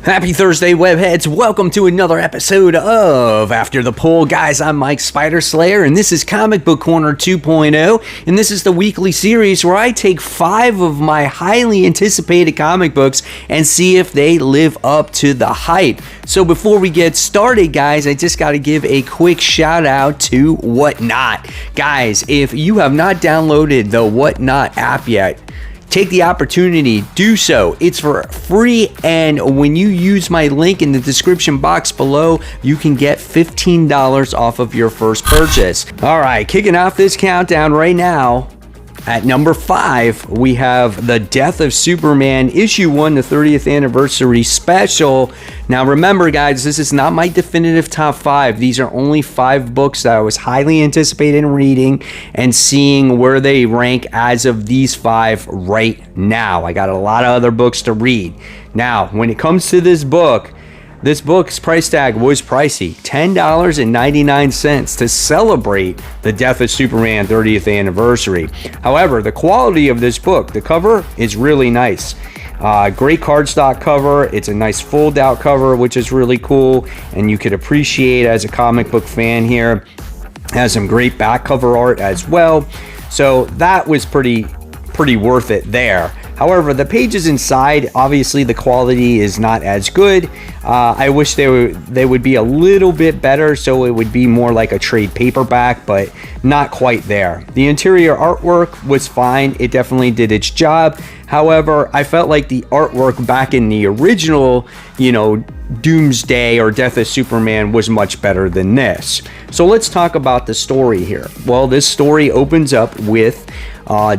Happy Thursday, webheads. Welcome to another episode of After the Poll. Guys, I'm Mike Spider Slayer, and this is Comic Book Corner 2.0, and this is the weekly series where I take 5 of my highly anticipated comic books and see if they live up to the hype. So before we get started, guys, I just got to give a quick shout out to Whatnot. Guys, if you have not downloaded the Whatnot app yet, take the opportunity, do so. It's for free, and when you use my link in the description box below, you can get $15 off of your first purchase. All right, kicking off this countdown right now. At number 5, we have The Death of Superman, Issue 1, the 30th Anniversary Special. Now remember, guys, this is not my definitive top 5. These are only 5 books that I was highly anticipated in reading and seeing where they rank as of these 5 right now. I got a lot of other books to read. Now, when it comes to this book's price tag was pricey, $10.99 to celebrate the Death of Superman 30th anniversary. However, the quality of this book, the cover is really nice. Great cardstock cover. It's a nice fold out cover, which is really cool, and you could appreciate as a comic book fan here. It has some great back cover art as well. So that was pretty worth it there. However, the pages inside, obviously the quality is not as good. I wish they would be a little bit better, so it would be more like a trade paperback, but not quite there. The interior artwork was fine. It definitely did its job. However, I felt like the artwork back in the original, Doomsday or Death of Superman was much better than this. So let's talk about the story here. Well, this story opens up with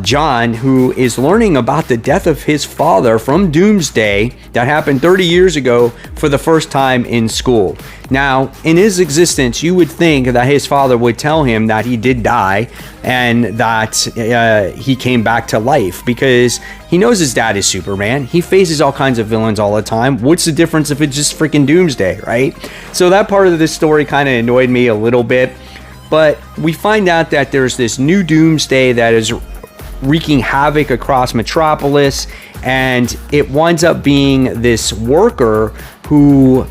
John, who is learning about the death of his father from Doomsday that happened 30 years ago for the first time in school. Now, in his existence, you would think that his father would tell him that he did die and that he came back to life, because he knows his dad is Superman. He faces all kinds of villains all the time. What's the difference if it's just freaking Doomsday, right? So that part of this story kind of annoyed me a little bit. But we find out that there's this new Doomsday that is wreaking havoc across Metropolis, and it winds up being this worker who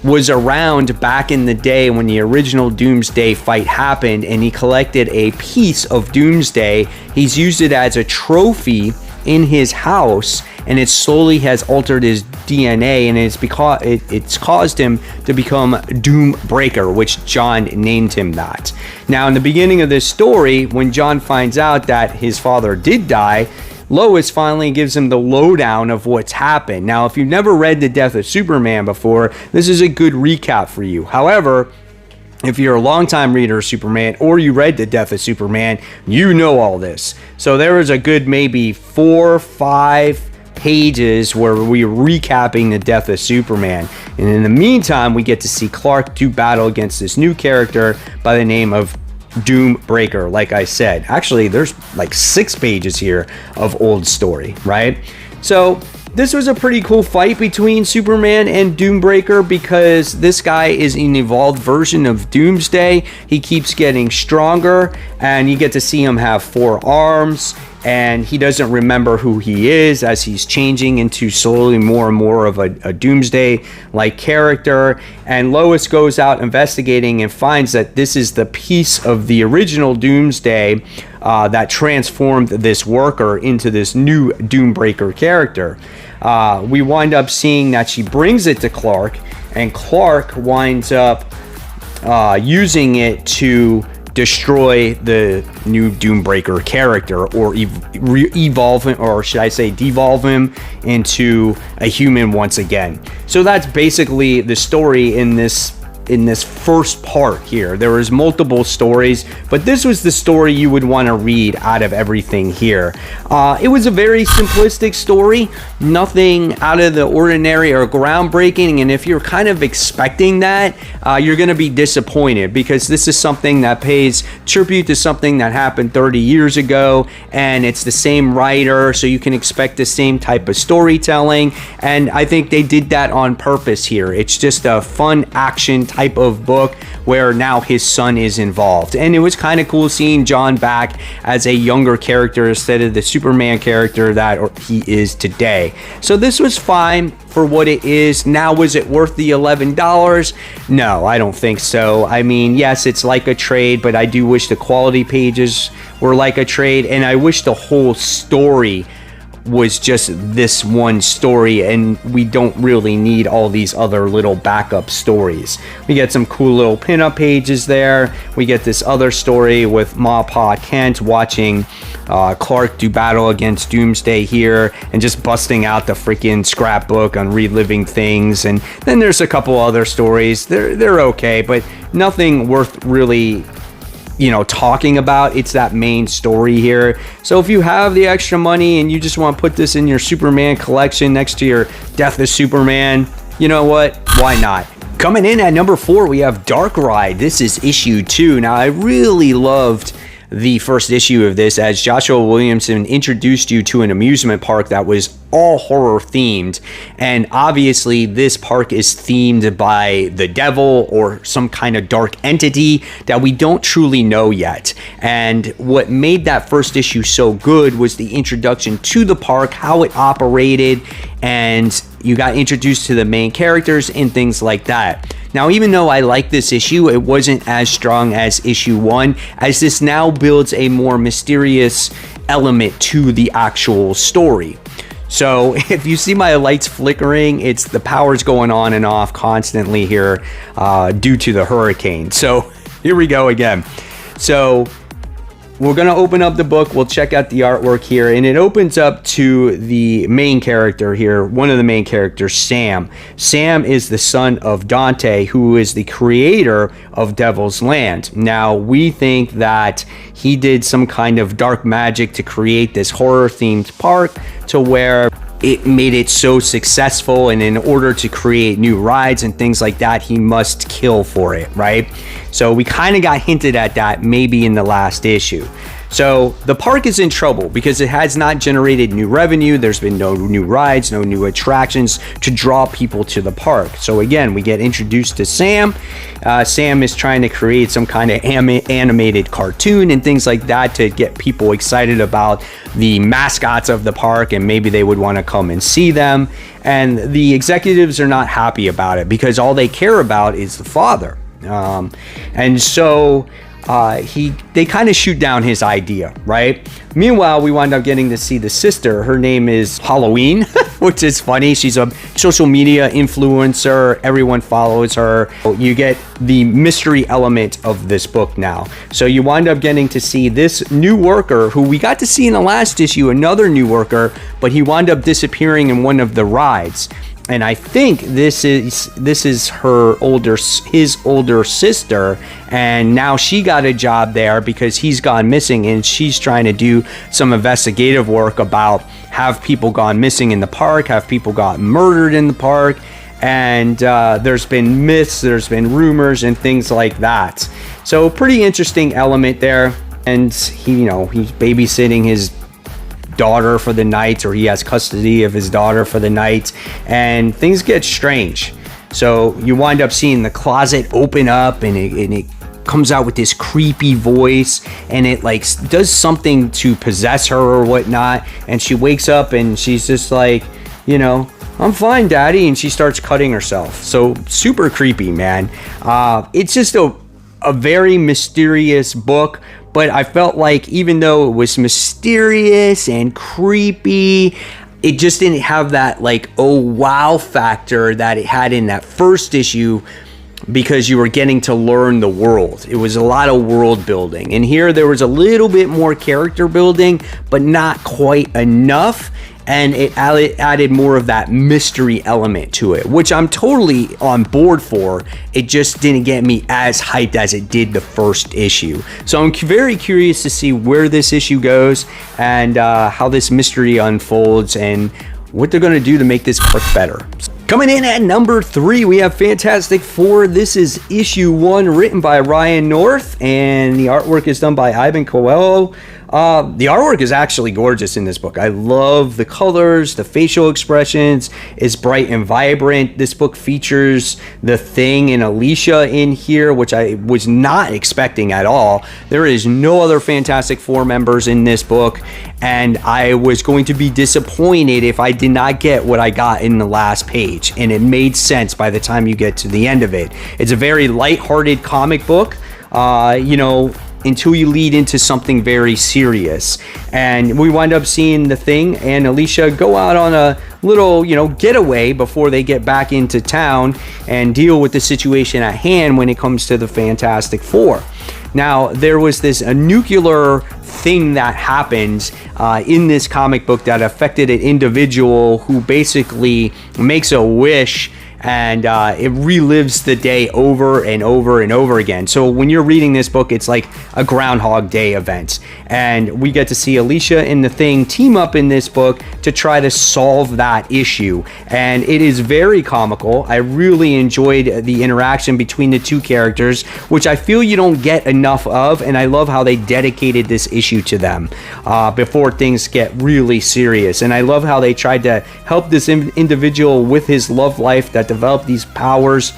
was around back in the day when the original Doomsday fight happened, and he collected a piece of Doomsday. He's used it as a trophy in his house, and it slowly has altered his DNA, and it's caused him to become Doombreaker, which John named him that. Now, in the beginning of this story, when John finds out that his father did die, Lois finally gives him the lowdown of what's happened. Now, if you've never read The Death of Superman before, this is a good recap for you. However, if you're a longtime reader of Superman, or you read The Death of Superman, you know all this. So there was a good maybe 4 or 5 pages where we're recapping the death of Superman. And in the meantime, we get to see Clark do battle against this new character by the name of Doombreaker, like I said. Actually, there's like 6 pages here of old story, right? So this was a pretty cool fight between Superman and Doombreaker, because this guy is an evolved version of Doomsday. He keeps getting stronger, and you get to see him have 4 arms, and he doesn't remember who he is as he's changing into slowly more and more of a Doomsday-like character. And Lois goes out investigating and finds that this is the piece of the original Doomsday that transformed this worker into this new Doombreaker character. We wind up seeing that she brings it to Clark, and Clark winds up using it to destroy the new Doombreaker character, or evolve him, or should I say devolve him into a human once again. So that's basically the story in this first part here. There was multiple stories, but this was the story you would want to read out of everything here. It was a very simplistic story, nothing out of the ordinary or groundbreaking, and if you're kind of expecting that, you're going to be disappointed, because this is something that pays tribute to something that happened 30 years ago, and it's the same writer, so you can expect the same type of storytelling, and I think they did that on purpose here. It's just a fun action type type of book where now his son is involved. And it was kind of cool seeing John back as a younger character instead of the Superman character that he is today. So this was fine for what it is. Now, was it worth the $11? No, I don't think so. I mean, yes, it's like a trade, but I do wish the quality pages were like a trade, and I wish the whole story was just this one story and we don't really need all these other little backup stories. We get some cool little pinup pages there. We get this other story with Ma Pa Kent watching Clark do battle against Doomsday here and just busting out the freaking scrapbook on reliving things. And then there's a couple other stories. They're okay, but nothing worth really talking about. It's that main story here. So if you have the extra money and you just want to put this in your Superman collection next to your Death of Superman, you know what? Why not? Coming in at number 4, we have Dark Ride. This is issue 2. Now, I really loved the first issue of this as Joshua Williamson introduced you to an amusement park that was all horror themed, and obviously this park is themed by the devil or some kind of dark entity that we don't truly know yet. And what made that first issue so good was the introduction to the park, how it operated, and you got introduced to the main characters and things like that. Now, even though I like this issue, it wasn't as strong as issue 1, as this now builds a more mysterious element to the actual story. So if you see my lights flickering, it's the power's going on and off constantly here due to the hurricane. So here we go again. So we're going to open up the book. We'll check out the artwork here. And it opens up to the main character here. One of the main characters, Sam. Sam is the son of Dante, who is the creator of Devil's Land. Now, we think that he did some kind of dark magic to create this horror-themed park to where it made it so successful, and in order to create new rides and things like that, he must kill for it, right? So we kind of got hinted at that maybe in the last issue. So the park is in trouble because it has not generated new revenue. There's been no new rides, no new attractions to draw people to the park. So again, we get introduced to Sam. Sam is trying to create some kind of animated cartoon and things like that to get people excited about the mascots of the park, and maybe they would want to come and see them. And the executives are not happy about it because all they care about is the father. And so they kind of shoot down his idea, right? Meanwhile, we wind up getting to see the sister. Her name is Halloween, which is funny. She's a social media influencer. Everyone follows her. You get the mystery element of this book now. So you wind up getting to see this new worker who we got to see in the last issue, another new worker, but he wound up disappearing in one of the rides. And I think this is his older sister, and now she got a job there because he's gone missing, and she's trying to do some investigative work about have people gone missing in the park, have people got murdered in the park, and there's been myths, there's been rumors, and things like that. So pretty interesting element there, and he's babysitting his daughter for the night, or he has custody of his daughter for the night, and things get strange. So you wind up seeing the closet open up, and it comes out with this creepy voice, and it like does something to possess her or whatnot, and she wakes up and she's just like, I'm fine, daddy, and she starts cutting herself. So super creepy, man. It's just a very mysterious book, but I felt like even though it was mysterious and creepy, it just didn't have that like, oh wow factor that it had in that first issue, because you were getting to learn the world. It was a lot of world building, and here there was a little bit more character building, but not quite enough. And it added more of that mystery element to it, which I'm totally on board for. It just didn't get me as hyped as it did the first issue. So I'm very curious to see where this issue goes and how this mystery unfolds and what they're going to do to make this book better. Coming in at number 3, we have Fantastic Four. This is issue 1, written by Ryan North, and the artwork is done by Ivan Coelho. The artwork is actually gorgeous in this book. I love the colors, the facial expressions. It's bright and vibrant. This book features the Thing and Alicia in here, which I was not expecting at all. There is no other Fantastic Four members in this book, and I was going to be disappointed if I did not get what I got in the last page, and it made sense by the time you get to the end of it. It's a very lighthearted comic book, until you lead into something very serious. And we wind up seeing the Thing and Alicia go out on a little, getaway before they get back into town and deal with the situation at hand when it comes to the Fantastic Four. Now, there was this nuclear thing that happened in this comic book that affected an individual who basically makes a wish, and it relives the day over and over and over again. So when you're reading this book, it's like a Groundhog Day event. And we get to see Alicia and the Thing team up in this book to try to solve that issue. And it is very comical. I really enjoyed the interaction between the two characters, which I feel you don't get enough of. And I love how they dedicated this issue to them before things get really serious. And I love how they tried to help this individual with his love life that developed these powers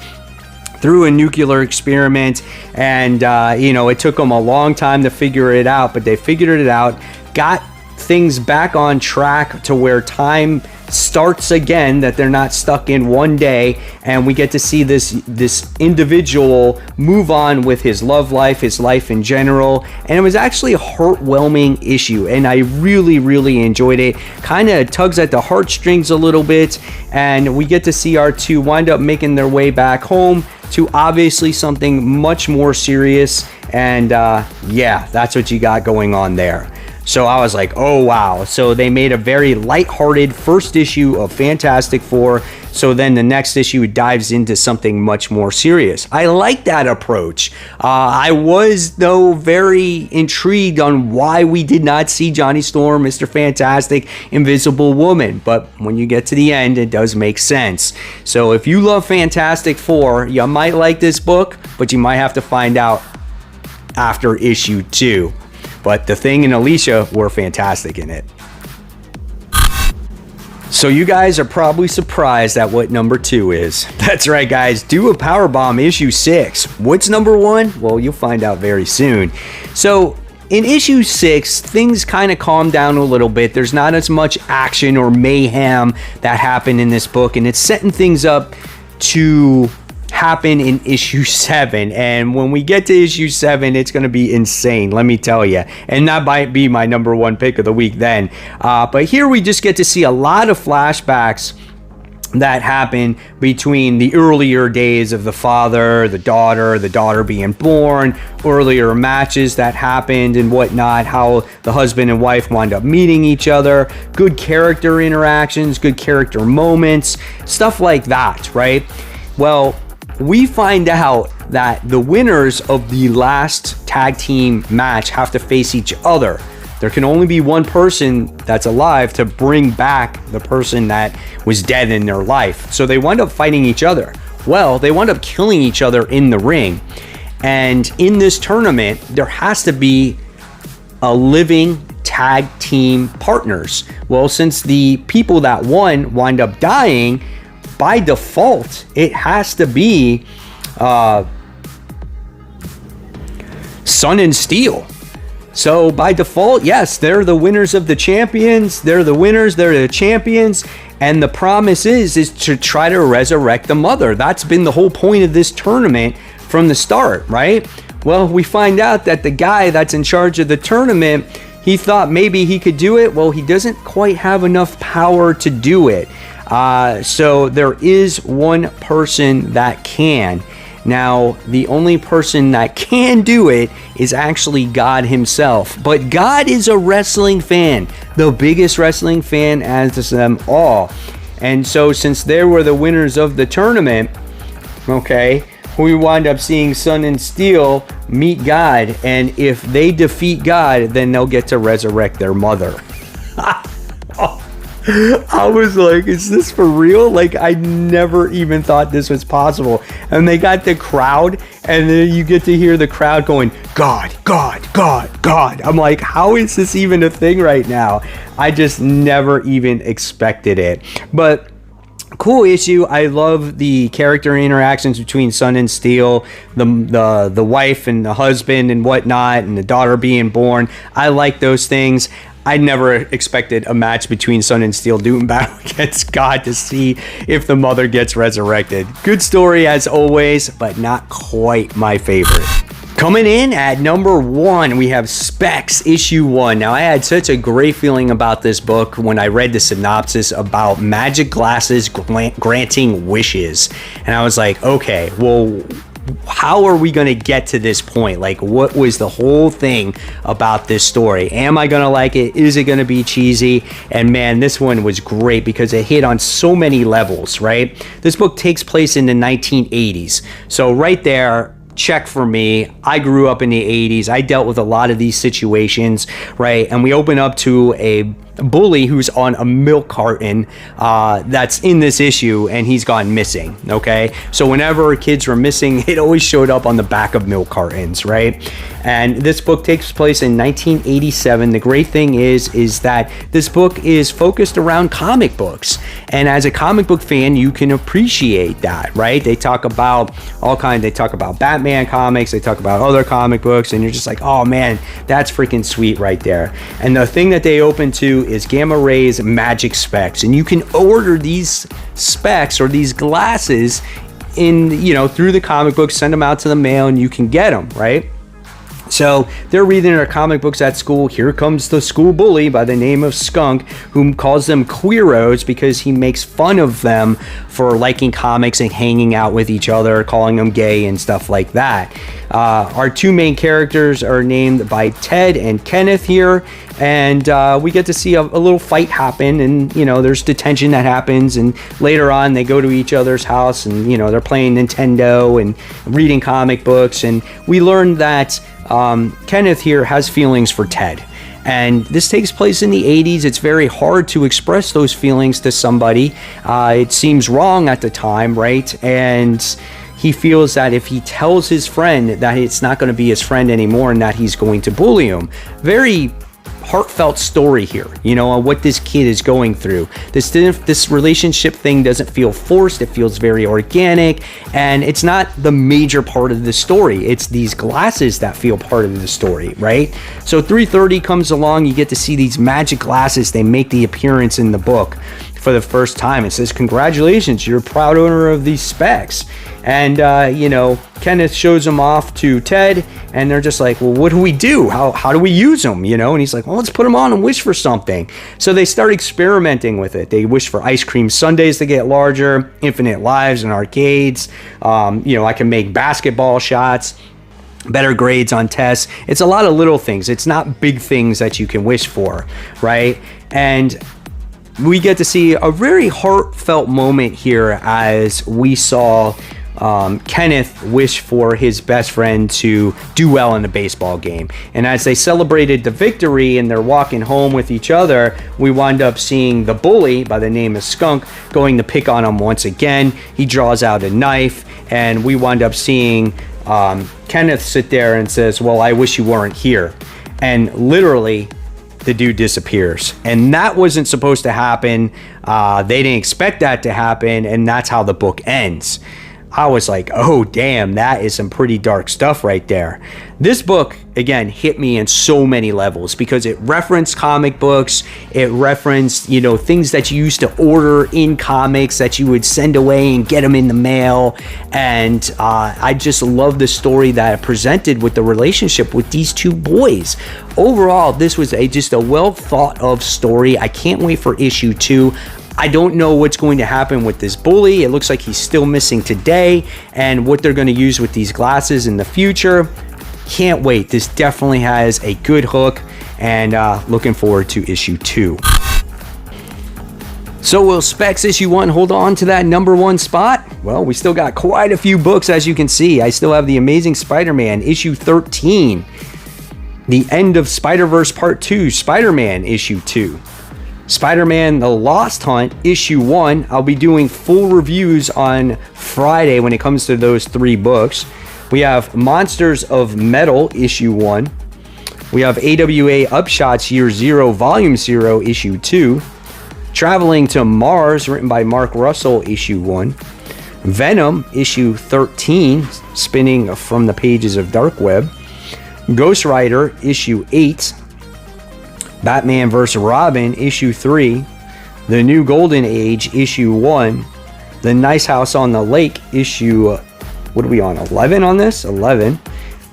through a nuclear experiment, and it took them a long time to figure it out, but they figured it out, got things back on track to where time starts again, that they're not stuck in one day, and we get to see this individual move on with his love life, his life in general. And it was actually a heartwarming issue, and I really enjoyed it. Kind of tugs at the heartstrings a little bit, and we get to see our two wind up making their way back home to obviously something much more serious. And that's what you got going on there. So I was like, oh wow. So they made a very lighthearted first issue of Fantastic Four. So then the next issue dives into something much more serious. I like that approach. I was, though, very intrigued on why we did not see Johnny Storm, Mr. Fantastic, Invisible Woman. But when you get to the end, it does make sense. So if you love Fantastic Four, you might like this book, but you might have to find out after issue 2. But the Thing and Alicia were fantastic in it. So you guys are probably surprised at what number 2 is. That's right, guys. Do a Powerbomb issue 6. What's number 1? Well, you'll find out very soon. So in issue 6, things kind of calm down a little bit. There's not as much action or mayhem that happened in this book, and it's setting things up to happen in issue 7. And when we get to issue 7, it's going to be insane, let me tell you. And that might be my number 1 pick of the week then. But here we just get to see a lot of flashbacks that happen between the earlier days of the father, the daughter being born, earlier matches that happened and whatnot, how the husband and wife wind up meeting each other, good character interactions, good character moments, stuff like that, right? Well, we find out that the winners of the last tag team match have to face each other. There can only be one person that's alive to bring back the person that was dead in their life. So they wind up fighting each other. Well, they wind up killing each other in the ring. And in this tournament, there has to be a living tag team partners. Well, since the people that won wind up dying, by default, it has to be Sun and Steel. So by default, yes, they're the winners of the champions. They're the winners. They're the champions. And the promise is to try to resurrect the mother. That's been the whole point of this tournament from the start, right? Well, we find out that the guy that's in charge of the tournament, he thought maybe he could do it. Well, he doesn't quite have enough power to do it. So there is one person that can. Now, the only person that can do it is actually God himself. But God is a wrestling fan, the biggest wrestling fan as them all. And so since they were the winners of the tournament, okay, we wind up seeing Sun and Steel meet God. And if they defeat God, then they'll get to resurrect their mother. I was like, is this for real? Like, I never even thought this was possible. And they got the crowd, and then you get to hear the crowd going, God, God, God, God. I'm like, how is this even a thing right now? I just never even expected it. But cool issue. I love the character interactions between Sun and Steel, the wife and the husband and whatnot, and the daughter being born. I like those things. I never expected a match between Sun and Steel doing battle against God to see if the mother gets resurrected. Good story as always, but not quite my favorite. Coming in at number 1, we have Specs issue 1. Now, I had such a great feeling about this book when I read the synopsis about magic glasses granting wishes. And I was like, okay, well, how are we going to get to this point? Like, what was the whole thing about this story? Am I going to like it? Is it going to be cheesy? And man, this one was great because it hit on so many levels, right? This book takes place in the 1980s. So right there, check for me. I grew up in the 80s. I dealt with a lot of these situations, right? And we open up to a bully who's on a milk carton that's in this issue, and he's gone missing. Okay, so whenever kids were missing, it always showed up on the back of milk cartons, right? And this book takes place in 1987. The great thing is that this book is focused around comic books, and as a comic book fan, you can appreciate that, right? They talk about all kinds. They talk about Batman comics, they talk about other comic books, and you're just like, oh man, that's freaking sweet right there. And the thing that they open to is Gamma Ray's magic specs, and you can order these specs or these glasses in, through the comic book, send them out to the mail, and you can get them, right? So they're reading their comic books at school. Here comes the school bully by the name of Skunk, who calls them queeros because he makes fun of them for liking comics and hanging out with each other, calling them gay and stuff like that. Our two main characters are named by Ted and Kenneth here, and we get to see a little fight happen, and there's detention that happens, and later on they go to each other's house, and they're playing Nintendo and reading comic books, and we learn that Kenneth here has feelings for Ted. And this takes place in the 80s. It's very hard to express those feelings to somebody. It seems wrong at the time, right? And he feels that if he tells his friend that it's not going to be his friend anymore and that he's going to bully him. Very heartfelt story here, on what this kid is going through. This relationship thing doesn't feel forced. It feels very organic, and it's not the major part of the story. It's these glasses that feel part of the story, right? So 330 comes along. You get to see these magic glasses. They make the appearance in the book for the first time. It says, congratulations, you're a proud owner of these specs. And Kenneth shows them off to Ted, and they're just like, well, what do we do? How do we use them? And he's like, well, let's put them on and wish for something. So they start experimenting with it. They wish for ice cream sundaes to get larger, infinite lives in arcades. I can make basketball shots, better grades on tests. It's a lot of little things. It's not big things that you can wish for, right? And we get to see a very heartfelt moment here as we saw Kenneth wish for his best friend to do well in the baseball game. And as they celebrated the victory and they're walking home with each other, we wind up seeing the bully by the name of Skunk going to pick on him once again. He draws out a knife, and we wind up seeing Kenneth sit there and says, well, I wish you weren't here. And literally, the dude disappears. And that wasn't supposed to happen. They didn't expect that to happen, and that's how the book ends. I was like, oh, damn, that is some pretty dark stuff right there. This book, again, hit me in so many levels because it referenced comic books. It referenced, things that you used to order in comics that you would send away and get them in the mail. And I just love the story that it presented with the relationship with these two boys. Overall, this was just a well thought of story. I can't wait for issue 2. I don't know what's going to happen with this bully. It looks like he's still missing today, and what they're going to use with these glasses in the future. Can't wait. This definitely has a good hook, and looking forward to issue 2. So will Specs issue 1 hold on to that number 1 spot? Well, we still got quite a few books, as you can see. I still have The Amazing Spider-Man issue 13. The End of Spider-Verse Part 2, Spider-Man issue 2. Spider-Man The Lost Hunt, issue 1. I'll be doing full reviews on Friday when it comes to those 3 books. We have Monsters of Metal, issue 1. We have AWA Upshots Year 0, Volume 0, issue 2. Traveling to Mars, written by Mark Russell, issue 1. Venom, issue 13, spinning from the pages of Dark Web. Ghost Rider, issue 8. Batman vs. Robin, issue 3. The New Golden Age, issue 1. The Nice House on the Lake, issue, what are we on, 11 on this? 11.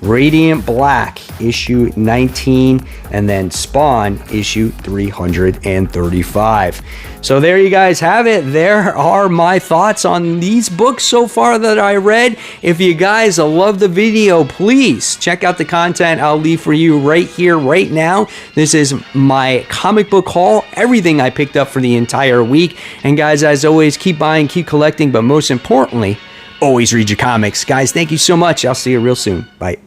Radiant Black, issue 19, and then Spawn, issue 335. So there you guys have it. There are my thoughts on these books so far that I read. If you guys love the video, please check out the content I'll leave for you right here, right now. This is my comic book haul, everything I picked up for the entire week. And guys, as always, keep buying, keep collecting, but most importantly, always read your comics. Guys, thank you so much. I'll see you real soon. Bye.